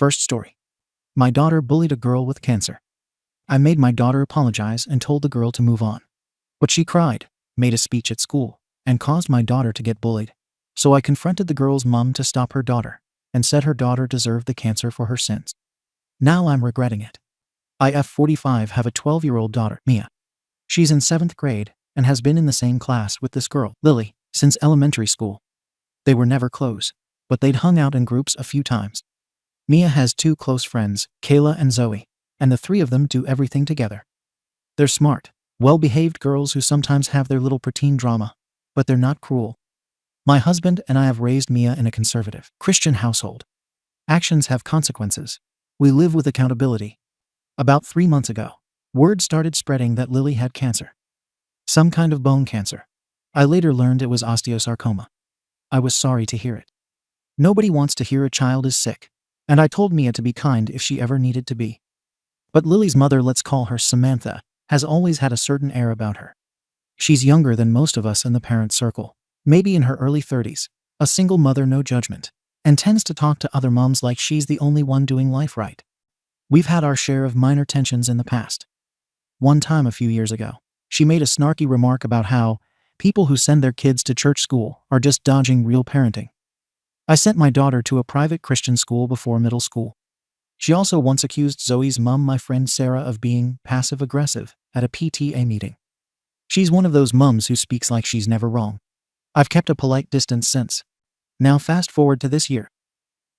First story. My daughter bullied a girl with cancer. I made my daughter apologize and told the girl to move on. But she cried, made a speech at school, and caused my daughter to get bullied. So I confronted the girl's mom to stop her daughter, and said her daughter deserved the cancer for her sins. Now I'm regretting it. I F45 have a 12-year-old daughter, Mia. She's in 7th grade and has been in the same class with this girl, Lily, since elementary school. They were never close, but they'd hung out in groups a few times. Mia has 2 close friends, Kayla and Zoe, and the 3 of them do everything together. They're smart, well-behaved girls who sometimes have their little preteen drama, but they're not cruel. My husband and I have raised Mia in a conservative, Christian household. Actions have consequences. We live with accountability. About 3 months ago, word started spreading that Lily had cancer. Some kind of bone cancer. I later learned it was osteosarcoma. I was sorry to hear it. Nobody wants to hear a child is sick, and I told Mia to be kind if she ever needed to be. But Lily's mother, let's call her Samantha, has always had a certain air about her. She's younger than most of us in the parent circle, maybe in her early 30s, a single mother, no judgment, and tends to talk to other moms like she's the only one doing life right. We've had our share of minor tensions in the past. One time a few years ago, she made a snarky remark about how people who send their kids to church school are just dodging real parenting. I sent my daughter to a private Christian school before middle school. She also once accused Zoe's mom, my friend Sarah, of being passive-aggressive at a PTA meeting. She's one of those mums who speaks like she's never wrong. I've kept a polite distance since. Now fast forward to this year.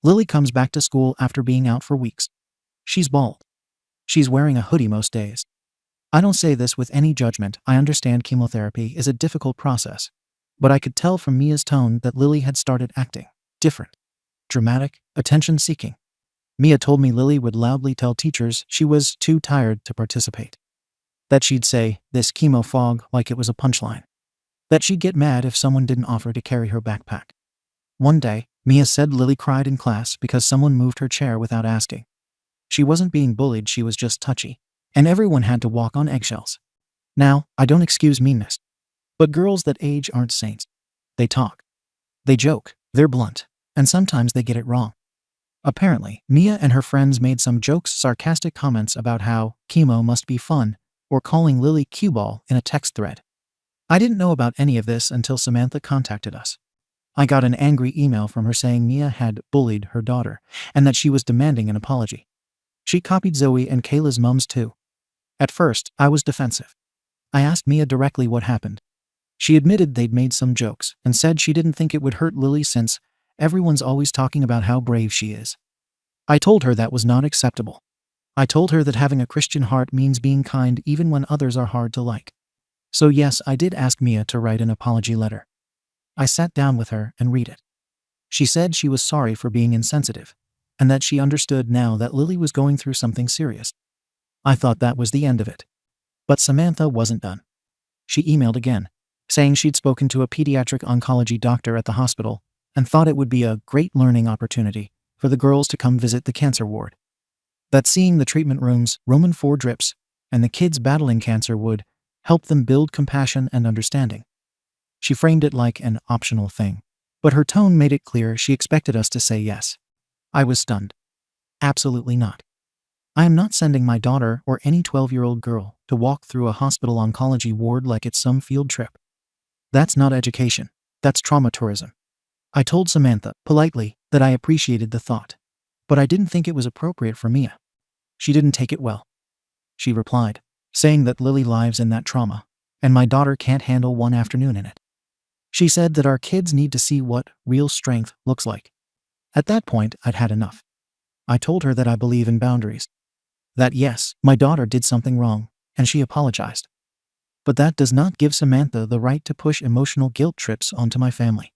Lily comes back to school after being out for weeks. She's bald. She's wearing a hoodie most days. I don't say this with any judgment. I understand chemotherapy is a difficult process. But I could tell from Mia's tone that Lily had started acting different, dramatic, attention-seeking. Mia told me Lily would loudly tell teachers she was too tired to participate. That she'd say, "This chemo fog," like it was a punchline. That she'd get mad if someone didn't offer to carry her backpack. One day, Mia said Lily cried in class because someone moved her chair without asking. She wasn't being bullied, she was just touchy. And everyone had to walk on eggshells. Now, I don't excuse meanness. But girls that age aren't saints. They talk. They joke. They're blunt. And sometimes they get it wrong. Apparently, Mia and her friends made some jokes, sarcastic comments about how chemo must be fun, or calling Lily cue ball in a text thread. I didn't know about any of this until Samantha contacted us. I got an angry email from her saying Mia had bullied her daughter, and that she was demanding an apology. She copied Zoe and Kayla's mums too. At first, I was defensive. I asked Mia directly what happened. She admitted they'd made some jokes, and said she didn't think it would hurt Lily since everyone's always talking about how brave she is. I told her that was not acceptable. I told her that having a Christian heart means being kind even when others are hard to like. So yes, I did ask Mia to write an apology letter. I sat down with her and read it. She said she was sorry for being insensitive, and that she understood now that Lily was going through something serious. I thought that was the end of it. But Samantha wasn't done. She emailed again, saying she'd spoken to a pediatric oncology doctor at the hospital and thought it would be a great learning opportunity for the girls to come visit the cancer ward. That seeing the treatment rooms, Roman IV drips, and the kids battling cancer would help them build compassion and understanding. She framed it like an optional thing, but her tone made it clear she expected us to say yes. I was stunned. Absolutely not. I am not sending my daughter or any 12-year-old girl to walk through a hospital oncology ward like it's some field trip. That's not education. That's trauma tourism. I told Samantha, politely, that I appreciated the thought, but I didn't think it was appropriate for Mia. She didn't take it well. She replied, saying that Lily lives in that trauma, and my daughter can't handle one afternoon in it. She said that our kids need to see what real strength looks like. At that point, I'd had enough. I told her that I believe in boundaries. That yes, my daughter did something wrong, and she apologized. But that does not give Samantha the right to push emotional guilt trips onto my family.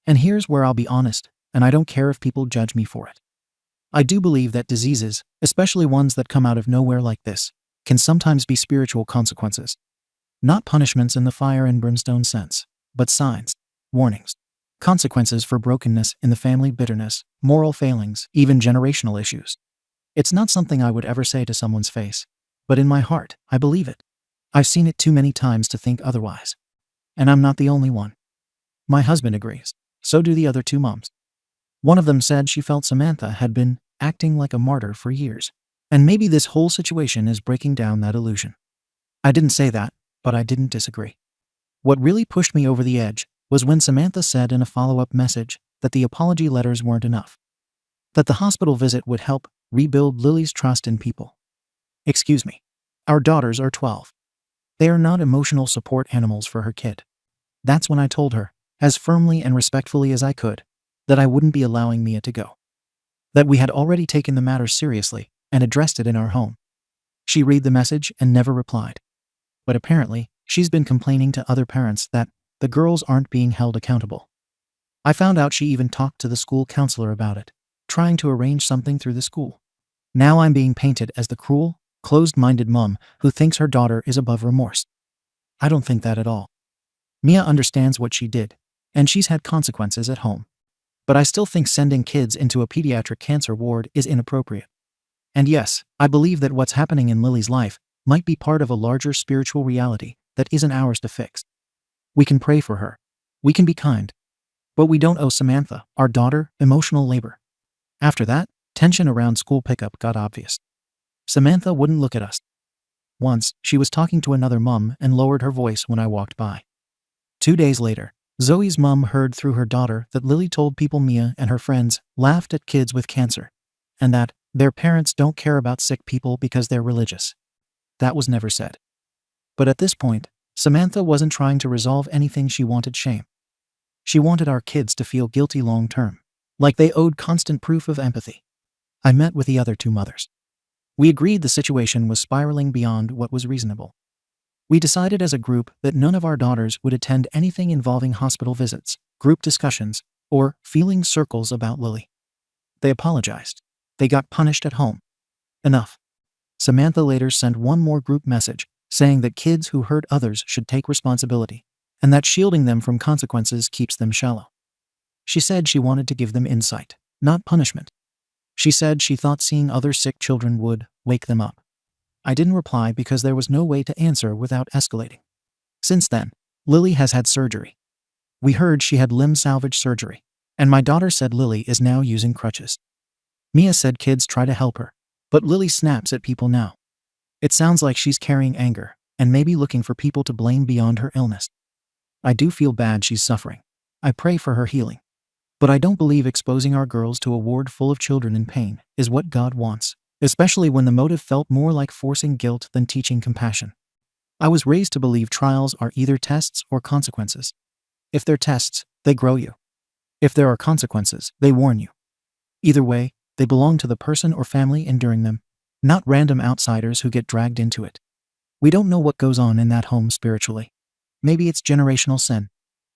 And here's where I'll be honest, and I don't care if people judge me for it. I do believe that diseases, especially ones that come out of nowhere like this, can sometimes be spiritual consequences. Not punishments in the fire and brimstone sense, but signs, warnings, consequences for brokenness in the family, bitterness, moral failings, even generational issues. It's not something I would ever say to someone's face, but in my heart, I believe it. I've seen it too many times to think otherwise. And I'm not the only one. My husband agrees. So do the other 2 moms. One of them said she felt Samantha had been acting like a martyr for years. And maybe this whole situation is breaking down that illusion. I didn't say that, but I didn't disagree. What really pushed me over the edge was when Samantha said in a follow-up message that the apology letters weren't enough. That the hospital visit would help rebuild Lily's trust in people. Excuse me. Our daughters are 12. They are not emotional support animals for her kid. That's when I told her, as firmly and respectfully as I could, that I wouldn't be allowing Mia to go. That we had already taken the matter seriously and addressed it in our home. She read the message and never replied. But apparently, she's been complaining to other parents that the girls aren't being held accountable. I found out she even talked to the school counselor about it, trying to arrange something through the school. Now I'm being painted as the cruel, closed-minded mom who thinks her daughter is above remorse. I don't think that at all. Mia understands what she did, and she's had consequences at home. But I still think sending kids into a pediatric cancer ward is inappropriate. And yes, I believe that what's happening in Lily's life might be part of a larger spiritual reality that isn't ours to fix. We can pray for her. We can be kind. But we don't owe Samantha, our daughter, emotional labor. After that, tension around school pickup got obvious. Samantha wouldn't look at us. Once, she was talking to another mom and lowered her voice when I walked by. 2 days later, Zoe's mom heard through her daughter that Lily told people Mia and her friends laughed at kids with cancer, and that their parents don't care about sick people because they're religious. That was never said. But at this point, Samantha wasn't trying to resolve anything. She wanted shame. She wanted our kids to feel guilty long term, like they owed constant proof of empathy. I met with the other 2 mothers. We agreed the situation was spiraling beyond what was reasonable. We decided as a group that none of our daughters would attend anything involving hospital visits, group discussions, or feeling circles about Lily. They apologized. They got punished at home. Enough. Samantha later sent one more group message saying that kids who hurt others should take responsibility, and that shielding them from consequences keeps them shallow. She said she wanted to give them insight, not punishment. She said she thought seeing other sick children would wake them up. I didn't reply because there was no way to answer without escalating. Since then, Lily has had surgery. We heard she had limb salvage surgery, and my daughter said Lily is now using crutches. Mia said kids try to help her, but Lily snaps at people now. It sounds like she's carrying anger and maybe looking for people to blame beyond her illness. I do feel bad she's suffering. I pray for her healing. But I don't believe exposing our girls to a ward full of children in pain is what God wants, especially when the motive felt more like forcing guilt than teaching compassion. I was raised to believe trials are either tests or consequences. If they're tests, they grow you. If there are consequences, they warn you. Either way, they belong to the person or family enduring them, not random outsiders who get dragged into it. We don't know what goes on in that home spiritually. Maybe it's generational sin.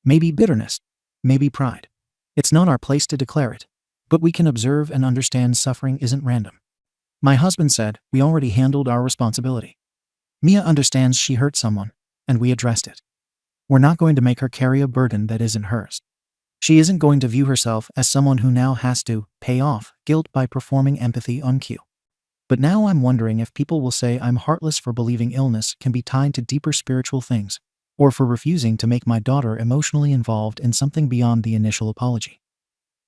Maybe bitterness. Maybe pride. It's not our place to declare it, but we can observe and understand suffering isn't random. My husband said we already handled our responsibility. Mia understands she hurt someone, and we addressed it. We're not going to make her carry a burden that isn't hers. She isn't going to view herself as someone who now has to pay off guilt by performing empathy on cue. But now I'm wondering if people will say I'm heartless for believing illness can be tied to deeper spiritual things, or for refusing to make my daughter emotionally involved in something beyond the initial apology.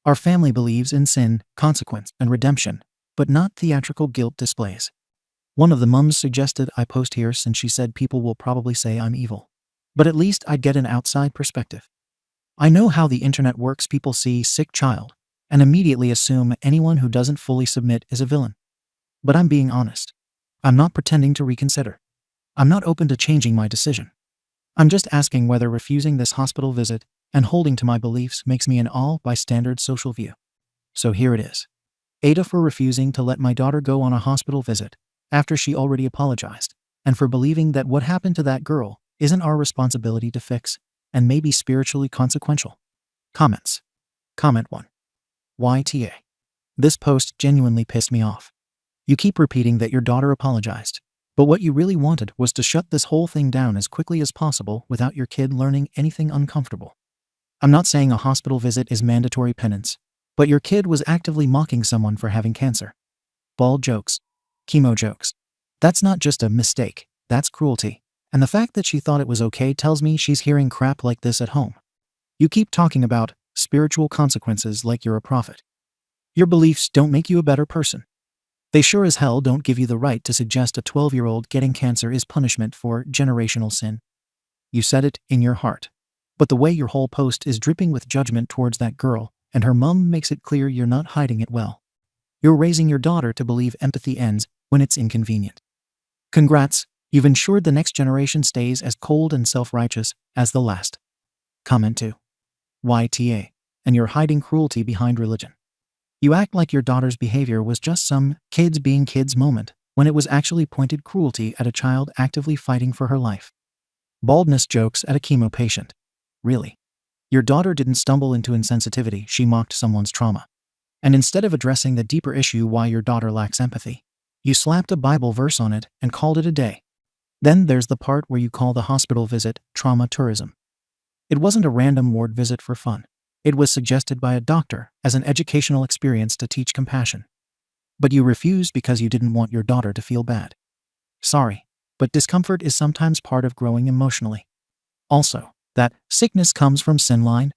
Our family believes in sin, consequence, and redemption, but not theatrical guilt displays. One of the mums suggested I post here since she said people will probably say I'm evil. But at least I'd get an outside perspective. I know how the internet works. People see sick child and immediately assume anyone who doesn't fully submit is a villain. But I'm being honest. I'm not pretending to reconsider. I'm not open to changing my decision. I'm just asking whether refusing this hospital visit and holding to my beliefs makes me an all by standard social view. So here it is. Ada for refusing to let my daughter go on a hospital visit after she already apologized, and for believing that what happened to that girl isn't our responsibility to fix and may be spiritually consequential. Comments. Comment 1. YTA. This post genuinely pissed me off. You keep repeating that your daughter apologized, but what you really wanted was to shut this whole thing down as quickly as possible without your kid learning anything uncomfortable. I'm not saying a hospital visit is mandatory penance, but your kid was actively mocking someone for having cancer. Bald jokes. Chemo jokes. That's not just a mistake, that's cruelty. And the fact that she thought it was okay tells me she's hearing crap like this at home. You keep talking about spiritual consequences like you're a prophet. Your beliefs don't make you a better person. They sure as hell don't give you the right to suggest a 12-year-old getting cancer is punishment for generational sin. You said it in your heart. But the way your whole post is dripping with judgment towards that girl and her mum makes it clear you're not hiding it well. You're raising your daughter to believe empathy ends when it's inconvenient. Congrats, you've ensured the next generation stays as cold and self-righteous as the last. Comment 2. YTA. And you're hiding cruelty behind religion. You act like your daughter's behavior was just some kids being kids moment, when it was actually pointed cruelty at a child actively fighting for her life. Baldness jokes at a chemo patient. Really? Your daughter didn't stumble into insensitivity, she mocked someone's trauma. And instead of addressing the deeper issue why your daughter lacks empathy, you slapped a Bible verse on it and called it a day. Then there's the part where you call the hospital visit trauma tourism. It wasn't a random ward visit for fun. It was suggested by a doctor as an educational experience to teach compassion. But you refused because you didn't want your daughter to feel bad. Sorry, but discomfort is sometimes part of growing emotionally. Also, that sickness comes from sin line?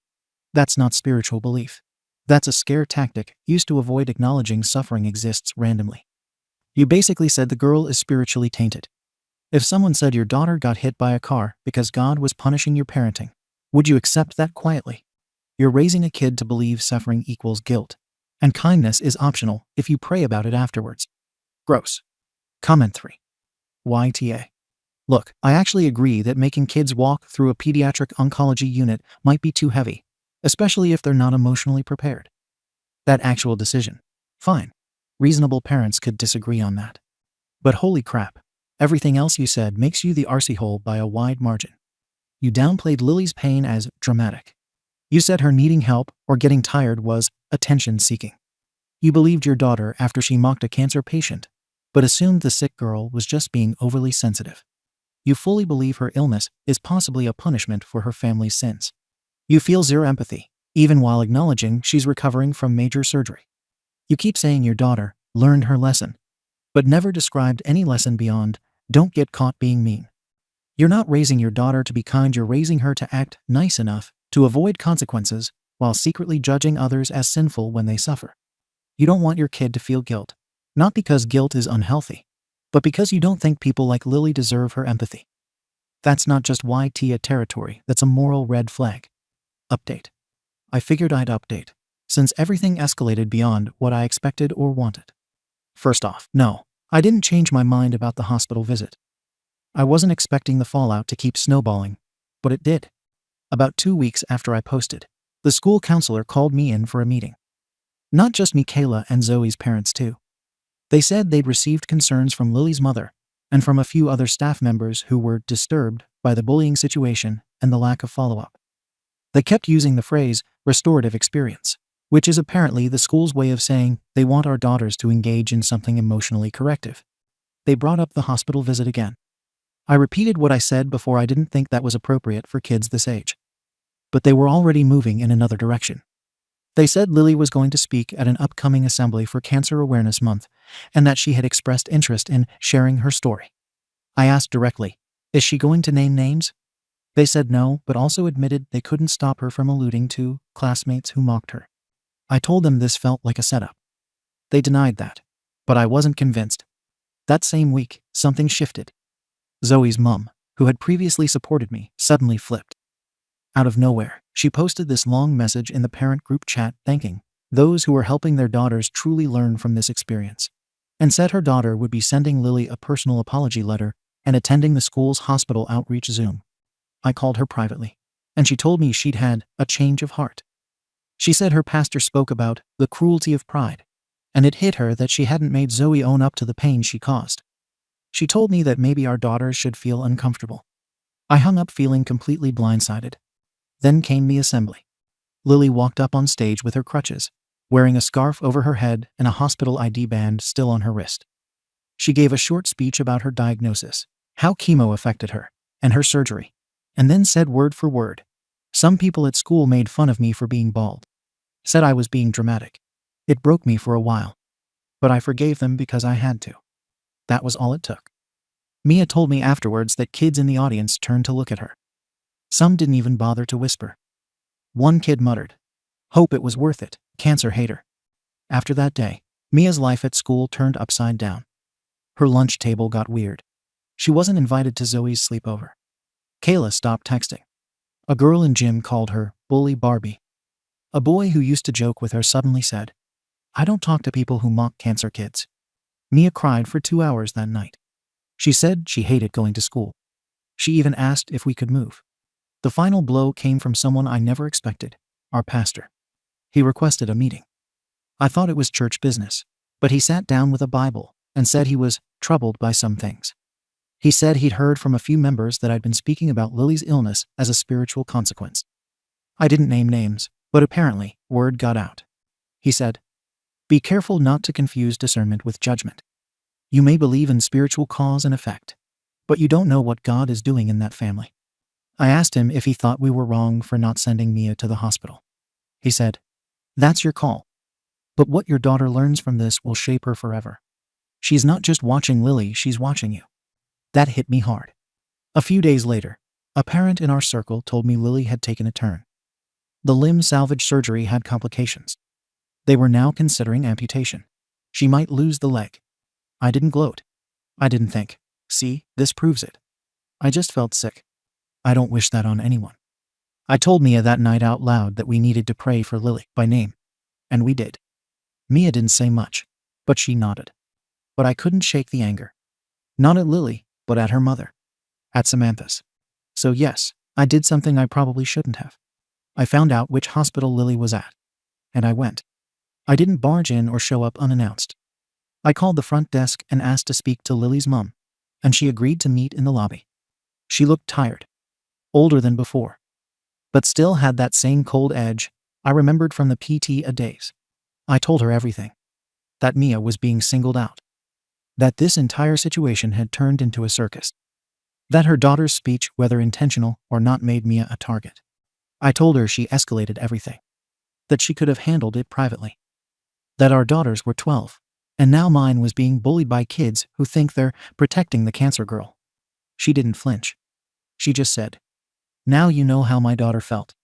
That's not spiritual belief. That's a scare tactic used to avoid acknowledging suffering exists randomly. You basically said the girl is spiritually tainted. If someone said your daughter got hit by a car because God was punishing your parenting, would you accept that quietly? You're raising a kid to believe suffering equals guilt, and kindness is optional if you pray about it afterwards. Gross. Comment 3. YTA. Look, I actually agree that making kids walk through a pediatric oncology unit might be too heavy, especially if they're not emotionally prepared. That actual decision. Fine. Reasonable parents could disagree on that. But holy crap, everything else you said makes you the arsehole by a wide margin. You downplayed Lily's pain as dramatic. You said her needing help or getting tired was attention-seeking. You believed your daughter after she mocked a cancer patient, but assumed the sick girl was just being overly sensitive. You fully believe her illness is possibly a punishment for her family's sins. You feel zero empathy, even while acknowledging she's recovering from major surgery. You keep saying your daughter learned her lesson, but never described any lesson beyond, don't get caught being mean. You're not raising your daughter to be kind, you're raising her to act nice enough to avoid consequences while secretly judging others as sinful when they suffer. You don't want your kid to feel guilt, not because guilt is unhealthy, but because you don't think people like Lily deserve her empathy. That's not just YTA territory, that's a moral red flag. Update. I figured I'd update, since everything escalated beyond what I expected or wanted. First off, no, I didn't change my mind about the hospital visit. I wasn't expecting the fallout to keep snowballing, but it did. About 2 weeks after I posted, the school counselor called me in for a meeting. Not just Michaela and Zoe's parents too. They said they'd received concerns from Lily's mother and from a few other staff members who were disturbed by the bullying situation and the lack of follow-up. They kept using the phrase restorative experience, which is apparently the school's way of saying they want our daughters to engage in something emotionally corrective. They brought up the hospital visit again. I repeated what I said before. I didn't think that was appropriate for kids this age. But they were already moving in another direction. They said Lily was going to speak at an upcoming assembly for Cancer Awareness Month, and that she had expressed interest in sharing her story. I asked directly, is she going to name names? They said no, but also admitted they couldn't stop her from alluding to classmates who mocked her. I told them this felt like a setup. They denied that, but I wasn't convinced. That same week, something shifted. Zoe's mum, who had previously supported me, suddenly flipped. Out of nowhere, she posted this long message in the parent group chat thanking those who were helping their daughters truly learn from this experience, and said her daughter would be sending Lily a personal apology letter and attending the school's hospital outreach Zoom. I called her privately, and she told me she'd had a change of heart. She said her pastor spoke about the cruelty of pride, and it hit her that she hadn't made Zoe own up to the pain she caused. She told me that maybe our daughters should feel uncomfortable. I hung up feeling completely blindsided. Then came the assembly. Lily walked up on stage with her crutches, wearing a scarf over her head and a hospital ID band still on her wrist. She gave a short speech about her diagnosis, how chemo affected her, and her surgery, and then said word for word, some people at school made fun of me for being bald. Said I was being dramatic. It broke me for a while, but I forgave them because I had to. That was all it took. Mia told me afterwards that kids in the audience turned to look at her. Some didn't even bother to whisper. One kid muttered, "Hope it was worth it, cancer hater." After that day, Mia's life at school turned upside down. Her lunch table got weird. She wasn't invited to Zoe's sleepover. Kayla stopped texting. A girl in gym called her Bully Barbie. A boy who used to joke with her suddenly said, "I don't talk to people who mock cancer kids." Mia cried for 2 hours that night. She said she hated going to school. She even asked if we could move. The final blow came from someone I never expected, our pastor. He requested a meeting. I thought it was church business, but he sat down with a Bible and said he was troubled by some things. He said he'd heard from a few members that I'd been speaking about Lily's illness as a spiritual consequence. I didn't name names, but apparently, word got out. He said, "Be careful not to confuse discernment with judgment. You may believe in spiritual cause and effect, but you don't know what God is doing in that family." I asked him if he thought we were wrong for not sending Mia to the hospital. He said, "That's your call. But what your daughter learns from this will shape her forever. She's not just watching Lily, she's watching you." That hit me hard. A few days later, a parent in our circle told me Lily had taken a turn. The limb salvage surgery had complications. They were now considering amputation. She might lose the leg. I didn't gloat. I didn't think, "See, this proves it." I just felt sick. I don't wish that on anyone. I told Mia that night out loud that we needed to pray for Lily by name. And we did. Mia didn't say much, but she nodded. But I couldn't shake the anger. Not at Lily, but at her mother. At Samantha's. So yes, I did something I probably shouldn't have. I found out which hospital Lily was at. And I went. I didn't barge in or show up unannounced. I called the front desk and asked to speak to Lily's mom, and she agreed to meet in the lobby. She looked tired. Older than before. But still had that same cold edge I remembered from the PT days. I told her everything. That Mia was being singled out. That this entire situation had turned into a circus. That her daughter's speech, whether intentional or not, made Mia a target. I told her she escalated everything. That she could have handled it privately. That our daughters were 12, and now mine was being bullied by kids who think they're protecting the cancer girl. She didn't flinch. She just said, "Now you know how my daughter felt.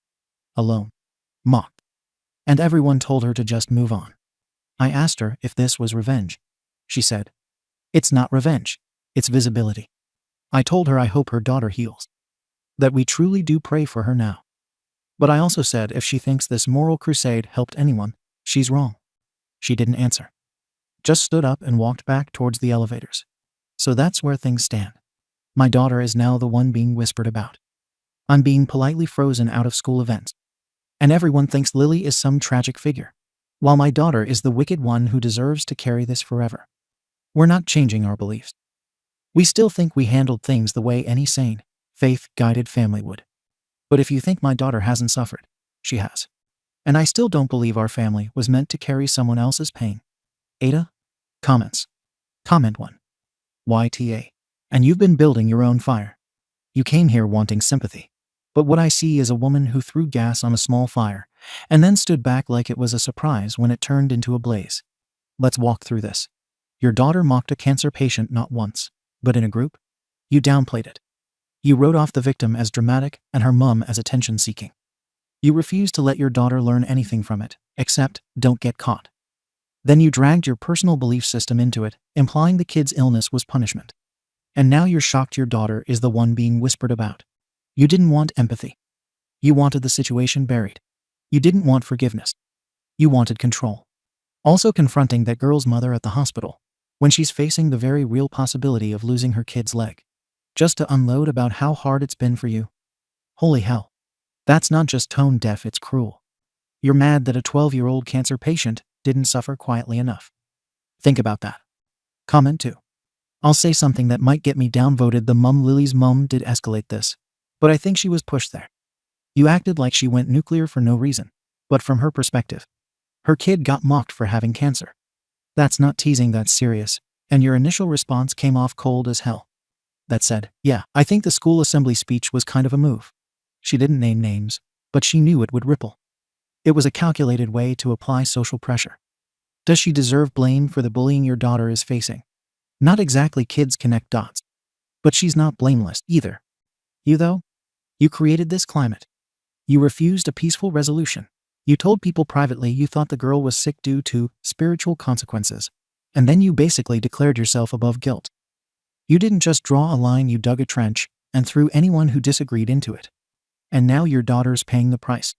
Alone. Mocked." And everyone told her to just move on. I asked her if this was revenge. She said, "It's not revenge. It's visibility." I told her I hope her daughter heals. That we truly do pray for her now. But I also said if she thinks this moral crusade helped anyone, she's wrong. She didn't answer. Just stood up and walked back towards the elevators. So that's where things stand. My daughter is now the one being whispered about. I'm being politely frozen out of school events. And everyone thinks Lily is some tragic figure, while my daughter is the wicked one who deserves to carry this forever. We're not changing our beliefs. We still think we handled things the way any sane, faith-guided family would. But if you think my daughter hasn't suffered, she has. And I still don't believe our family was meant to carry someone else's pain. Ada? Comments. Comment 1. YTA. And you've been building your own fire. You came here wanting sympathy. But what I see is a woman who threw gas on a small fire and then stood back like it was a surprise when it turned into a blaze. Let's walk through this. Your daughter mocked a cancer patient not once, but in a group. You downplayed it. You wrote off the victim as dramatic and her mum as attention-seeking. You refused to let your daughter learn anything from it, except don't get caught. Then you dragged your personal belief system into it, implying the kid's illness was punishment. And now you're shocked your daughter is the one being whispered about. You didn't want empathy. You wanted the situation buried. You didn't want forgiveness. You wanted control. Also confronting that girl's mother at the hospital, when she's facing the very real possibility of losing her kid's leg. Just to unload about how hard it's been for you. Holy hell. That's not just tone deaf, it's cruel. You're mad that a 12-year-old cancer patient didn't suffer quietly enough. Think about that. Comment 2. I'll say something that might get me downvoted. The mum Lily's mum did escalate this, but I think she was pushed there. You acted like she went nuclear for no reason, but from her perspective, her kid got mocked for having cancer. That's not teasing, that's serious, and your initial response came off cold as hell. That said, yeah, I think the school assembly speech was kind of a move. She didn't name names, but she knew it would ripple. It was a calculated way to apply social pressure. Does she deserve blame for the bullying your daughter is facing? Not exactly, kids connect dots. But she's not blameless either. You though? You created this climate. You refused a peaceful resolution. You told people privately you thought the girl was sick due to spiritual consequences, and then you basically declared yourself above guilt. You didn't just draw a line, you dug a trench and threw anyone who disagreed into it. And now your daughter's paying the price.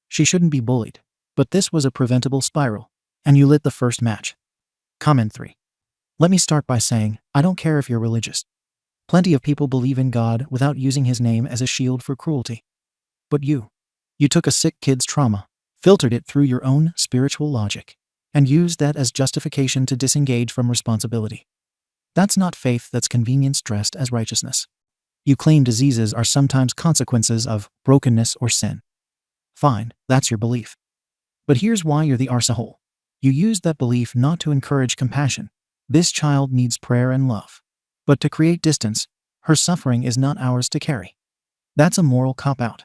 She shouldn't be bullied, but this was a preventable spiral, and you lit the first match. Comment 3. Let me start by saying, I don't care if you're religious. Plenty of people believe in God without using his name as a shield for cruelty. But you took a sick kid's trauma, filtered it through your own spiritual logic, and used that as justification to disengage from responsibility. That's not faith, that's convenience dressed as righteousness. You claim diseases are sometimes consequences of brokenness or sin. Fine, that's your belief. But here's why you're the arsehole. You used that belief not to encourage compassion. This child needs prayer and love. But to create distance. Her suffering is not ours to carry. That's a moral cop-out.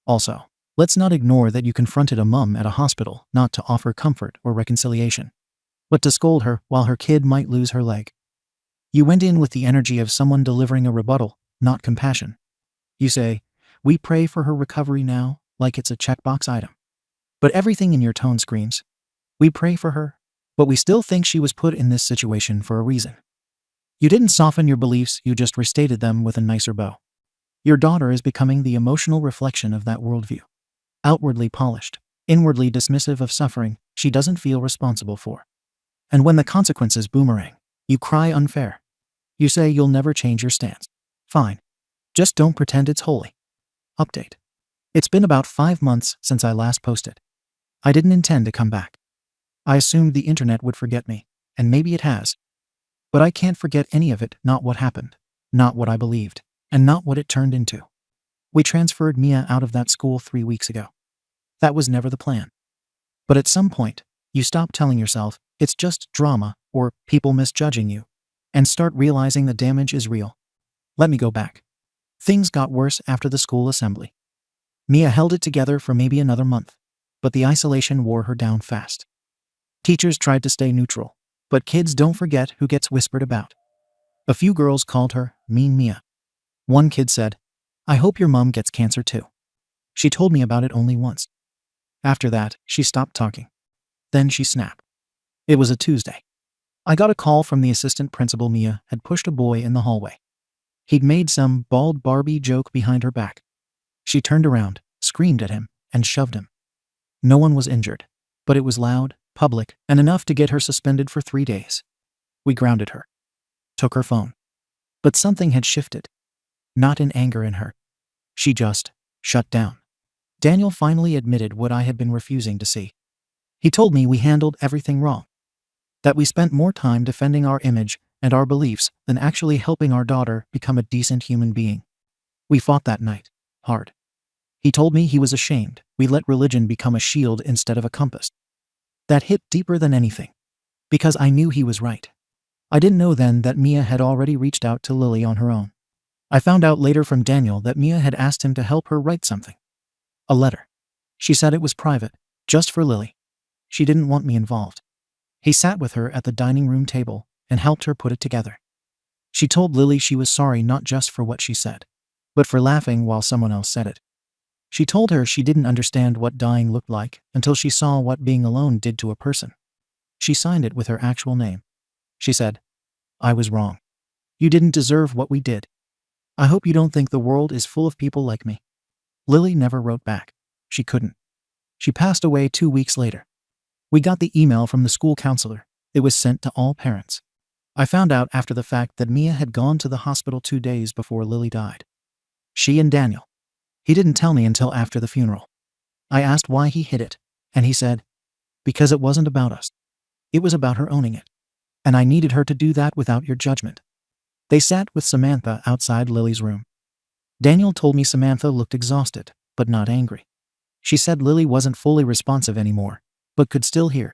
Also, let's not ignore that you confronted a mom at a hospital not to offer comfort or reconciliation, but to scold her while her kid might lose her leg. You went in with the energy of someone delivering a rebuttal, not compassion. You say, "We pray for her recovery now," like it's a checkbox item. But everything in your tone screams, "We pray for her, but we still think she was put in this situation for a reason." You didn't soften your beliefs, you just restated them with a nicer bow. Your daughter is becoming the emotional reflection of that worldview. Outwardly polished, inwardly dismissive of suffering she doesn't feel responsible for. And when the consequences boomerang, you cry unfair. You say you'll never change your stance. Fine. Just don't pretend it's holy. Update. It's been about 5 months since I last posted. I didn't intend to come back. I assumed the internet would forget me, and maybe it has. But I can't forget any of it, not what happened, not what I believed, and not what it turned into. We transferred Mia out of that school 3 weeks ago. That was never the plan. But at some point, you stop telling yourself it's just drama or people misjudging you, and start realizing the damage is real. Let me go back. Things got worse after the school assembly. Mia held it together for maybe another month, but the isolation wore her down fast. Teachers tried to stay neutral, but kids don't forget who gets whispered about. A few girls called her Mean Mia. One kid said, "I hope your mom gets cancer too." She told me about it only once. After that, she stopped talking. Then she snapped. It was a Tuesday. I got a call from the assistant principal. Mia had pushed a boy in the hallway. He'd made some bald Barbie joke behind her back. She turned around, screamed at him, and shoved him. No one was injured, but it was loud, public, and enough to get her suspended for 3 days. We grounded her. Took her phone. But something had shifted. Not in anger in her. She just shut down. Daniel finally admitted what I had been refusing to see. He told me we handled everything wrong. That we spent more time defending our image and our beliefs than actually helping our daughter become a decent human being. We fought that night. Hard. He told me he was ashamed we let religion become a shield instead of a compass. That hit deeper than anything. Because I knew he was right. I didn't know then that Mia had already reached out to Lily on her own. I found out later from Daniel that Mia had asked him to help her write something. A letter. She said it was private, just for Lily. She didn't want me involved. He sat with her at the dining room table and helped her put it together. She told Lily she was sorry not just for what she said, but for laughing while someone else said it. She told her she didn't understand what dying looked like until she saw what being alone did to a person. She signed it with her actual name. She said, "I was wrong. You didn't deserve what we did. I hope you don't think the world is full of people like me." Lily never wrote back. She couldn't. She passed away 2 weeks later. We got the email from the school counselor. It was sent to all parents. I found out after the fact that Mia had gone to the hospital 2 days before Lily died. She and Daniel. He didn't tell me until after the funeral. I asked why he hid it, and he said, "Because it wasn't about us. It was about her owning it. And I needed her to do that without your judgment." They sat with Samantha outside Lily's room. Daniel told me Samantha looked exhausted, but not angry. She said Lily wasn't fully responsive anymore, but could still hear.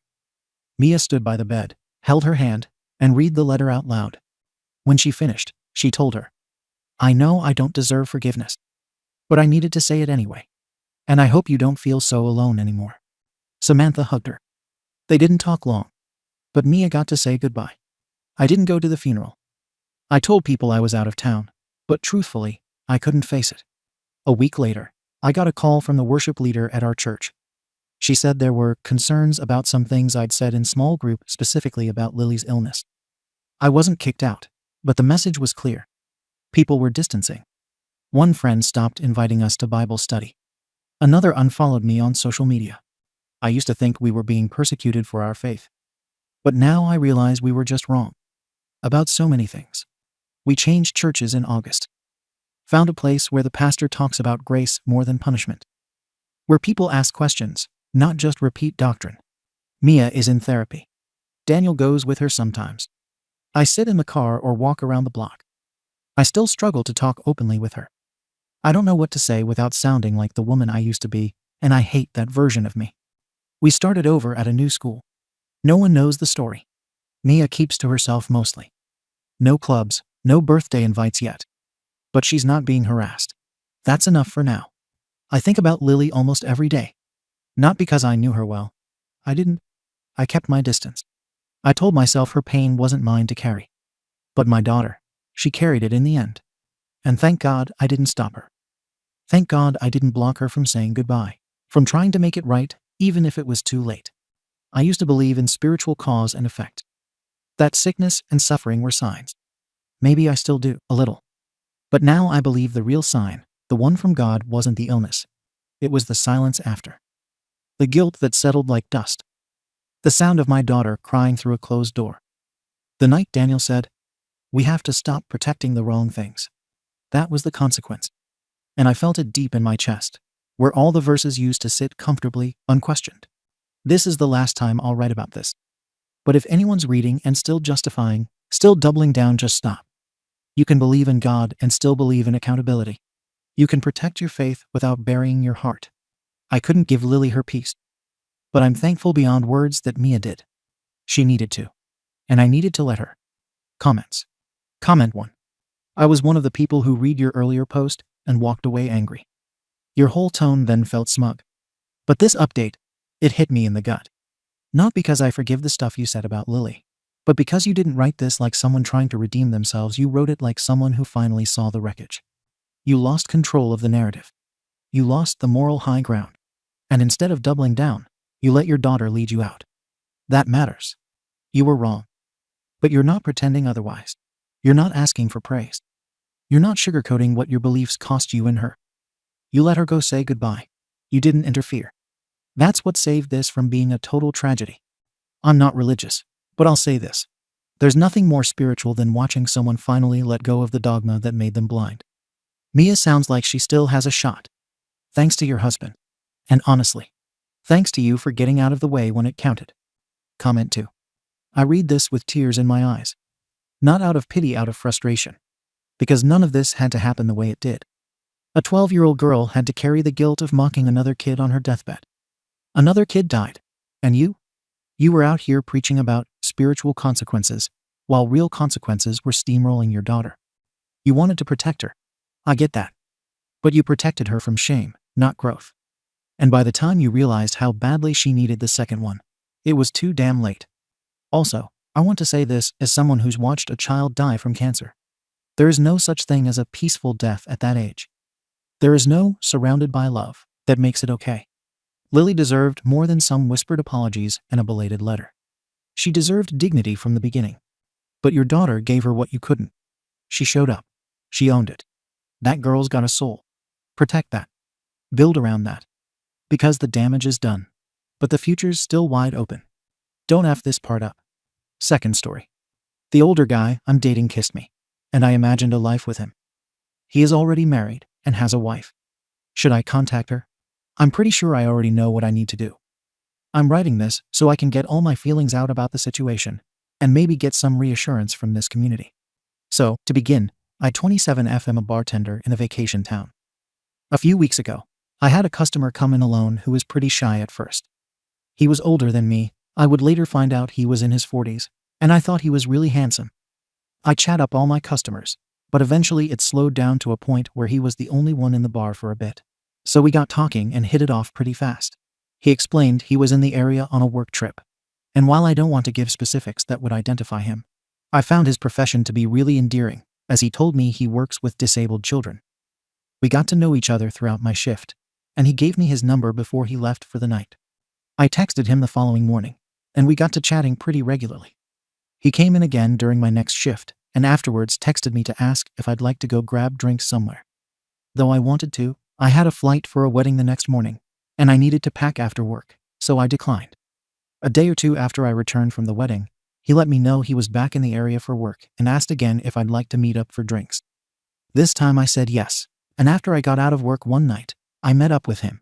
Mia stood by the bed, held her hand, and read the letter out loud. When she finished, she told her, "I know I don't deserve forgiveness, but I needed to say it anyway. And I hope you don't feel so alone anymore." Samantha hugged her. They didn't talk long, but Mia got to say goodbye. I didn't go to the funeral. I told people I was out of town, but truthfully, I couldn't face it. A week later, I got a call from the worship leader at our church. She said there were concerns about some things I'd said in small group, specifically about Lily's illness. I wasn't kicked out, but the message was clear. People were distancing. One friend stopped inviting us to Bible study. Another unfollowed me on social media. I used to think we were being persecuted for our faith. But now I realize we were just wrong. About so many things. We changed churches in August. Found a place where the pastor talks about grace more than punishment. Where people ask questions, not just repeat doctrine. Mia is in therapy. Daniel goes with her sometimes. I sit in the car or walk around the block. I still struggle to talk openly with her. I don't know what to say without sounding like the woman I used to be, and I hate that version of me. We started over at a new school. No one knows the story. Mia keeps to herself mostly. No clubs, no birthday invites yet. But she's not being harassed. That's enough for now. I think about Lily almost every day. Not because I knew her well. I didn't. I kept my distance. I told myself her pain wasn't mine to carry. But my daughter, she carried it in the end. And thank God I didn't stop her. Thank God I didn't block her from saying goodbye, from trying to make it right, even if it was too late. I used to believe in spiritual cause and effect. That sickness and suffering were signs. Maybe I still do, a little. But now I believe the real sign, the one from God, wasn't the illness. It was the silence after. The guilt that settled like dust. The sound of my daughter crying through a closed door. The night Daniel said, "We have to stop protecting the wrong things." That was the consequence. And I felt it deep in my chest, where all the verses used to sit comfortably, unquestioned. This is the last time I'll write about this. But if anyone's reading and still justifying, still doubling down, just stop. You can believe in God and still believe in accountability. You can protect your faith without burying your heart. I couldn't give Lily her peace. But I'm thankful beyond words that Mia did. She needed to. And I needed to let her. Comments. Comment 1. I was one of the people who read your earlier post and walked away angry. Your whole tone then felt smug. But this update, it hit me in the gut. Not because I forgive the stuff you said about Lily, but because you didn't write this like someone trying to redeem themselves. You wrote it like someone who finally saw the wreckage. You lost control of the narrative. You lost the moral high ground. And instead of doubling down, you let your daughter lead you out. That matters. You were wrong. But you're not pretending otherwise. You're not asking for praise. You're not sugarcoating what your beliefs cost you and her. You let her go say goodbye. You didn't interfere. That's what saved this from being a total tragedy. I'm not religious, but I'll say this. There's nothing more spiritual than watching someone finally let go of the dogma that made them blind. Mia sounds like she still has a shot. Thanks to your husband. And honestly, thanks to you for getting out of the way when it counted. Comment 2. I read this with tears in my eyes. Not out of pity, out of frustration. Because none of this had to happen the way it did. A 12-year-old girl had to carry the guilt of mocking another kid on her deathbed. Another kid died. And you? You were out here preaching about spiritual consequences, while real consequences were steamrolling your daughter. You wanted to protect her. I get that. But you protected her from shame, not growth. And by the time you realized how badly she needed the second one, it was too damn late. Also, I want to say this as someone who's watched a child die from cancer. There is no such thing as a peaceful death at that age. There is no surrounded by love that makes it okay. Lily deserved more than some whispered apologies and a belated letter. She deserved dignity from the beginning. But your daughter gave her what you couldn't. She showed up. She owned it. That girl's got a soul. Protect that. Build around that. Because the damage is done. But the future's still wide open. Don't F this part up. Second story. The older guy I'm dating kissed me, and I imagined a life with him. He is already married and has a wife. Should I contact her? I'm pretty sure I already know what I need to do. I'm writing this so I can get all my feelings out about the situation and maybe get some reassurance from this community. So, to begin, I 27F am a bartender in a vacation town. A few weeks ago, I had a customer come in alone who was pretty shy at first. He was older than me. I would later find out he was in his 40s, and I thought he was really handsome. I chat up all my customers, but eventually it slowed down to a point where he was the only one in the bar for a bit. So we got talking and hit it off pretty fast. He explained he was in the area on a work trip. And while I don't want to give specifics that would identify him, I found his profession to be really endearing, as he told me he works with disabled children. We got to know each other throughout my shift, and he gave me his number before he left for the night. I texted him the following morning, and we got to chatting pretty regularly. He came in again during my next shift, and afterwards texted me to ask if I'd like to go grab drinks somewhere. Though I wanted to, I had a flight for a wedding the next morning, and I needed to pack after work, so I declined. A day or two after I returned from the wedding, he let me know he was back in the area for work and asked again if I'd like to meet up for drinks. This time I said yes, and after I got out of work one night, I met up with him.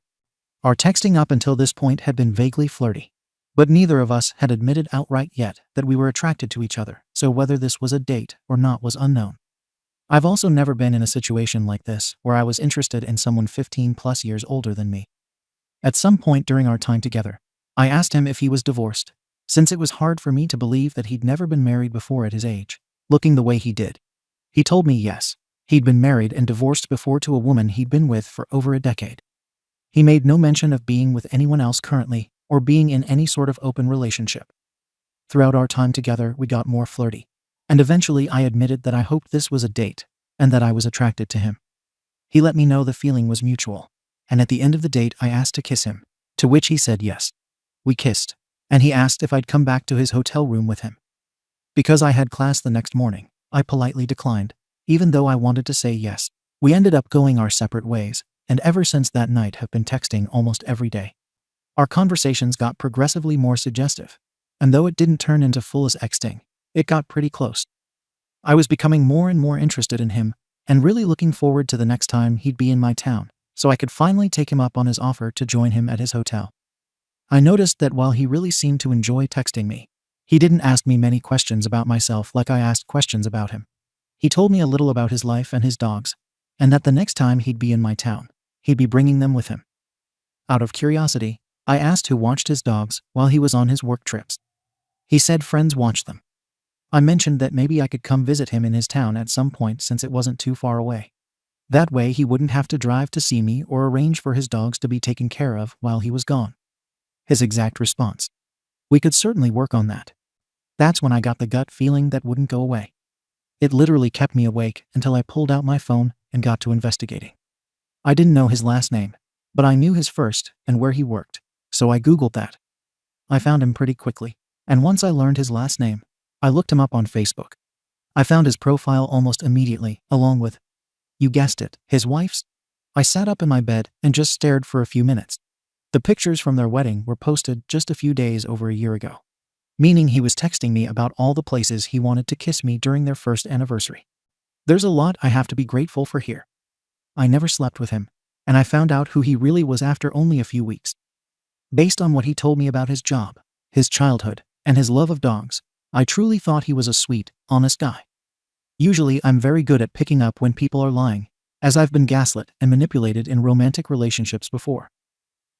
Our texting up until this point had been vaguely flirty, but neither of us had admitted outright yet that we were attracted to each other, so whether this was a date or not was unknown. I've also never been in a situation like this where I was interested in someone 15 plus years older than me. At some point during our time together, I asked him if he was divorced, since it was hard for me to believe that he'd never been married before at his age, looking the way he did. He told me yes, he'd been married and divorced before to a woman he'd been with for over a decade. He made no mention of being with anyone else currently or being in any sort of open relationship. Throughout our time together, we got more flirty, and eventually I admitted that I hoped this was a date and that I was attracted to him. He let me know the feeling was mutual, and at the end of the date I asked to kiss him, to which he said yes. We kissed, and he asked if I'd come back to his hotel room with him. Because I had class the next morning, I politely declined, even though I wanted to say yes. We ended up going our separate ways, and ever since that night have been texting almost every day. Our conversations got progressively more suggestive, and though it didn't turn into full-as exting, it got pretty close. I was becoming more and more interested in him, and really looking forward to the next time he'd be in my town, so I could finally take him up on his offer to join him at his hotel. I noticed that while he really seemed to enjoy texting me, he didn't ask me many questions about myself like I asked questions about him. He told me a little about his life and his dogs, and that the next time he'd be in my town, he'd be bringing them with him. Out of curiosity, I asked who watched his dogs while he was on his work trips. He said friends watched them. I mentioned that maybe I could come visit him in his town at some point since it wasn't too far away. That way he wouldn't have to drive to see me or arrange for his dogs to be taken care of while he was gone. His exact response: "We could certainly work on that." That's when I got the gut feeling that wouldn't go away. It literally kept me awake until I pulled out my phone and got to investigating. I didn't know his last name, but I knew his first and where he worked, so I Googled that. I found him pretty quickly, and once I learned his last name, I looked him up on Facebook. I found his profile almost immediately, along with, you guessed it, his wife's. I sat up in my bed and just stared for a few minutes. The pictures from their wedding were posted just a few days over a year ago, meaning he was texting me about all the places he wanted to kiss me during their first anniversary. There's a lot I have to be grateful for here. I never slept with him, and I found out who he really was after only a few weeks. Based on what he told me about his job, his childhood, and his love of dogs, I truly thought he was a sweet, honest guy. Usually I'm very good at picking up when people are lying, as I've been gaslit and manipulated in romantic relationships before.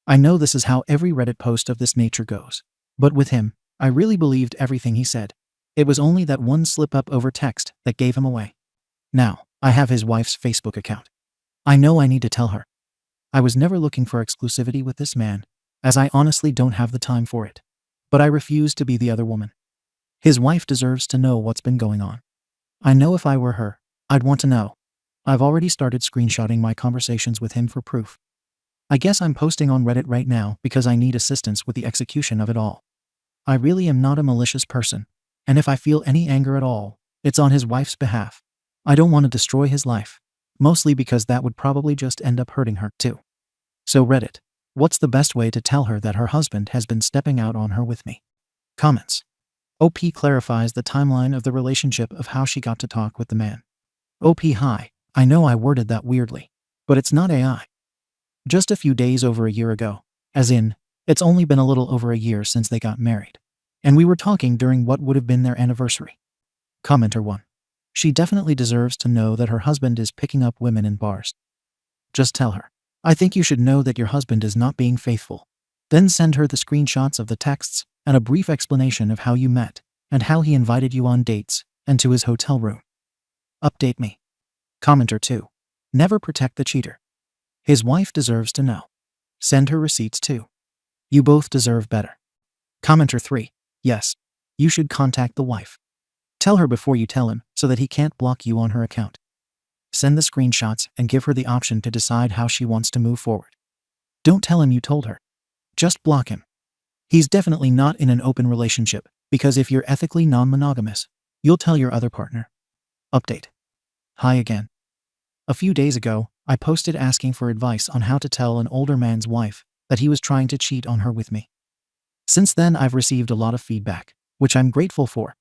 I know this is how every Reddit post of this nature goes, but with him, I really believed everything he said. It was only that one slip-up over text that gave him away. Now, I have his wife's Facebook account. I know I need to tell her. I was never looking for exclusivity with this man, as I honestly don't have the time for it. But I refuse to be the other woman. His wife deserves to know what's been going on. I know if I were her, I'd want to know. I've already started screenshotting my conversations with him for proof. I guess I'm posting on Reddit right now because I need assistance with the execution of it all. I really am not a malicious person, and if I feel any anger at all, it's on his wife's behalf. I don't want to destroy his life, mostly because that would probably just end up hurting her too. So Reddit, what's the best way to tell her that her husband has been stepping out on her with me? Comments. OP clarifies the timeline of the relationship of how she got to talk with the man. OP hi, I know I worded that weirdly, but it's not AI. Just a few days over a year ago, as in, it's only been a little over a year since they got married, and we were talking during what would have been their anniversary. Commenter 1. She definitely deserves to know that her husband is picking up women in bars. Just tell her, I think you should know that your husband is not being faithful. Then send her the screenshots of the texts and a brief explanation of how you met and how he invited you on dates and to his hotel room. Update me. Commenter 2. Never protect the cheater. His wife deserves to know. Send her receipts too. You both deserve better. Commenter 3. Yes, you should contact the wife. Tell her before you tell him so that he can't block you on her account. Send the screenshots and give her the option to decide how she wants to move forward. Don't tell him you told her. Just block him. He's definitely not in an open relationship, because if you're ethically non-monogamous, you'll tell your other partner. Update. Hi again. A few days ago, I posted asking for advice on how to tell an older man's wife that he was trying to cheat on her with me. Since then, I've received a lot of feedback, which I'm grateful for.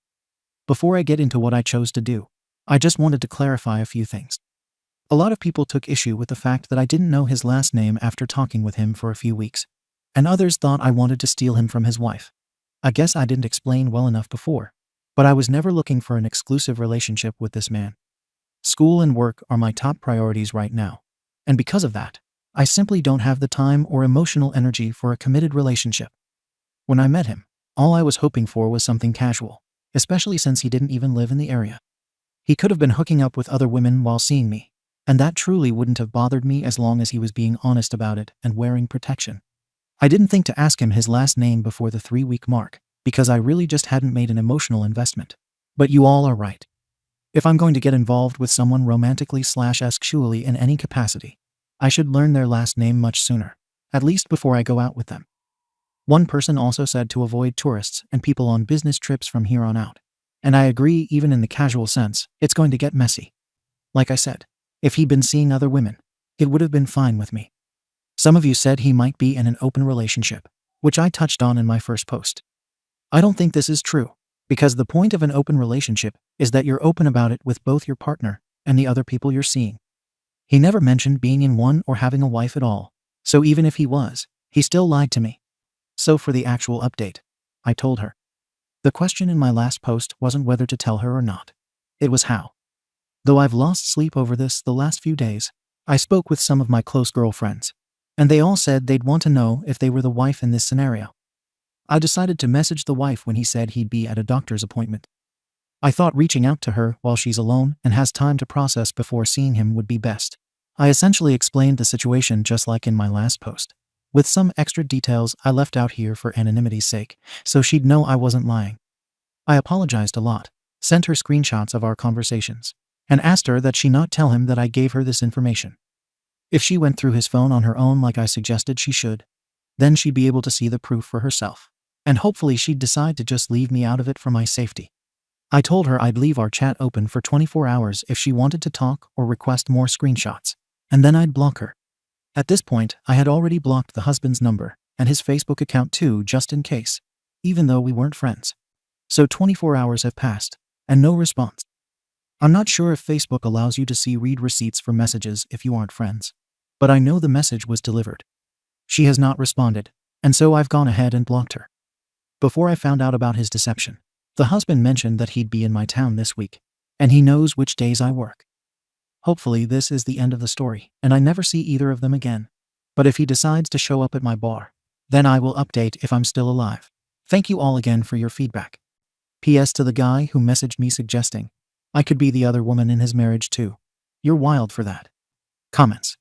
Before I get into what I chose to do, I just wanted to clarify a few things. A lot of people took issue with the fact that I didn't know his last name after talking with him for a few weeks, and others thought I wanted to steal him from his wife. I guess I didn't explain well enough before, but I was never looking for an exclusive relationship with this man. School and work are my top priorities right now, and because of that, I simply don't have the time or emotional energy for a committed relationship. When I met him, all I was hoping for was something casual, especially since he didn't even live in the area. He could have been hooking up with other women while seeing me, and that truly wouldn't have bothered me as long as he was being honest about it and wearing protection. I didn't think to ask him his last name before the 3-week mark, because I really just hadn't made an emotional investment. But you all are right. If I'm going to get involved with someone romantically/sexually in any capacity, I should learn their last name much sooner, at least before I go out with them. One person also said to avoid tourists and people on business trips from here on out. And I agree, even in the casual sense, it's going to get messy. Like I said, if he'd been seeing other women, it would have been fine with me. Some of you said he might be in an open relationship, which I touched on in my first post. I don't think this is true, because the point of an open relationship is that you're open about it with both your partner and the other people you're seeing. He never mentioned being in one or having a wife at all, so even if he was, he still lied to me. So for the actual update, I told her. The question in my last post wasn't whether to tell her or not. It was how. Though I've lost sleep over this the last few days, I spoke with some of my close girlfriends, and they all said they'd want to know if they were the wife in this scenario. I decided to message the wife when he said he'd be at a doctor's appointment. I thought reaching out to her while she's alone and has time to process before seeing him would be best. I essentially explained the situation just like in my last post, with some extra details I left out here for anonymity's sake, so she'd know I wasn't lying. I apologized a lot, sent her screenshots of our conversations, and asked her that she not tell him that I gave her this information. If she went through his phone on her own like I suggested she should, then she'd be able to see the proof for herself, and hopefully she'd decide to just leave me out of it for my safety. I told her I'd leave our chat open for 24 hours if she wanted to talk or request more screenshots, and then I'd block her. At this point, I had already blocked the husband's number and his Facebook account too, just in case, even though we weren't friends. So 24 hours have passed, and no response. I'm not sure if Facebook allows you to read receipts for messages if you aren't friends, but I know the message was delivered. She has not responded, and so I've gone ahead and blocked her. Before I found out about his deception, the husband mentioned that he'd be in my town this week, and he knows which days I work. Hopefully this is the end of the story, and I never see either of them again. But if he decides to show up at my bar, then I will update if I'm still alive. Thank you all again for your feedback. P.S. to the guy who messaged me suggesting I could be the other woman in his marriage too. You're wild for that. Comments.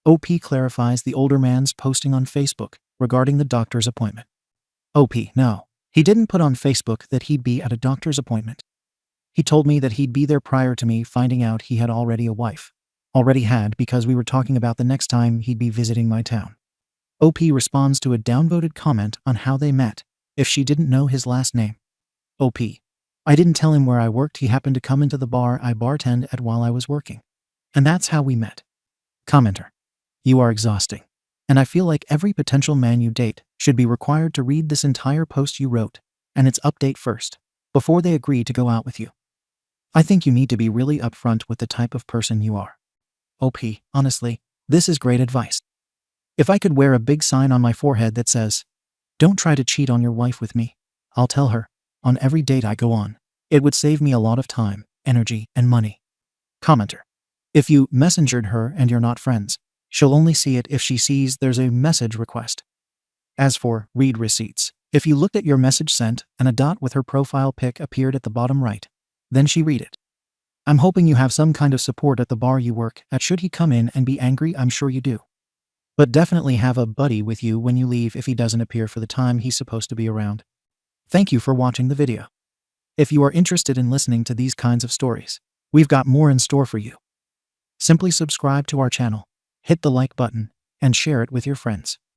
OP clarifies the older man's posting on Facebook regarding the doctor's appointment. OP, no. He didn't put on Facebook that he'd be at a doctor's appointment. He told me that he'd be there prior to me finding out he had already a wife. Already had, because we were talking about the next time he'd be visiting my town. OP responds to a downvoted comment on how they met, if she didn't know his last name. OP. I didn't tell him where I worked. He happened to come into the bar I bartend at while I was working. And that's how we met. Commenter. You are exhausting. And I feel like every potential man you date should be required to read this entire post you wrote and its update first, before they agree to go out with you. I think you need to be really upfront with the type of person you are. OP, honestly, this is great advice. If I could wear a big sign on my forehead that says, "Don't try to cheat on your wife with me," I'll tell her, on every date I go on. It would save me a lot of time, energy, and money. Commenter. If you messengered her and you're not friends, she'll only see it if she sees there's a message request. As for read receipts, if you looked at your message sent and a dot with her profile pic appeared at the bottom right, then she read it. I'm hoping you have some kind of support at the bar you work at should he come in and be angry. I'm sure you do. But definitely have a buddy with you when you leave if he doesn't appear for the time he's supposed to be around. Thank you for watching the video. If you are interested in listening to these kinds of stories, we've got more in store for you. Simply subscribe to our channel, hit the like button, and share it with your friends.